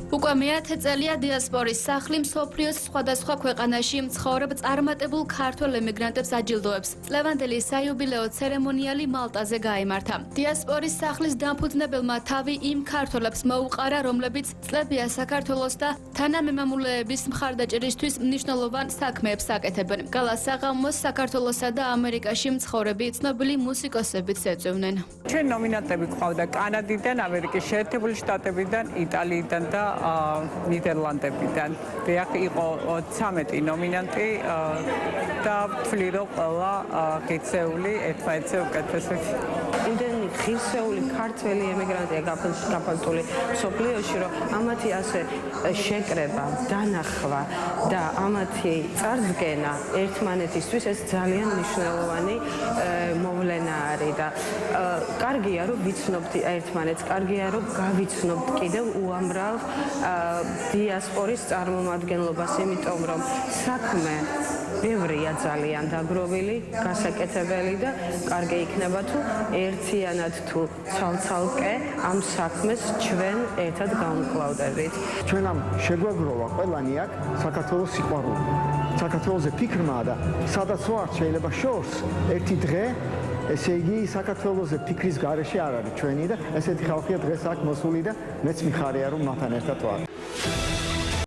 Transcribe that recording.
უკვე მეათე წელია დიასპორის სახლი მსოფლიოს სხვადასხვა ქვეყანაში მცხოვრებ წარმატებულ ქართველ ემიგრანტებს აჯილდოებს. წლევანდელი საიუბილეო ცერემონიალი მალტაზე გაიმართა. დიასპორის სახლის დამფუძნებელმა თავი იმ ქართველებს მოუყარა, რომლებიც წლებია საქართველოს და თანამემამულეების მხარდაჭერისთვის მნიშვნელოვან საქმეებს აკეთებენ. გალა საღამოს საქართველოსა და ამერიკაში მცხოვრები ცნობილი მუსიკოსებიც ეწევნენ. ჩვენ ნომინანტები ყავდა კანადიდან, ამერიკის შეერთებული შტატებიდან, იტალიიდან და ნიდერლანდებიდან. დიახ, იყო 13 ნომინანტი და ვთვლი, რომ ყველა ღირსეული ერთმანეთზე უკეთესად. იმდენი ღირსეული ქართველი ემიგრანტია გაფართული მსოფლიოში, რომ ამათი ასე შეკრება, დანახვა და ამათი წარდგენა ერთმანეთისთვის ეს ძალიან მნიშვნელოვანი მოვლენა არის და კარგია, რომ ვიცნობთ ერთმანეთს, კარგია, რომ გავიცნობთ კიდევ უამრავ დიასპორის წარმომადგენლობას, იმიტომ რომ საქმე ბევრია ძალიან დაგროვილი, გასაკეთებელი და კარგი იქნება თუ ერთიანად თუ ცალ-ცალკე ამ საქმეს ჩვენ ერთად გავუმკლავდებით. ჩვენ ამ შეგვაგროვა ყველანი აქ საქართველოს სიყვარული. საქართველოზე ფიქრმა და სადაც ვარ შეიძლება შორს ერთი დღე ესე იგი საქართველოზე ფიქრის გარეშე არ არის ჩვენი და ესეთი ხალხია დღეს აქ მოსული და მეც მიხარია რომ მათთან ერთად ვარ.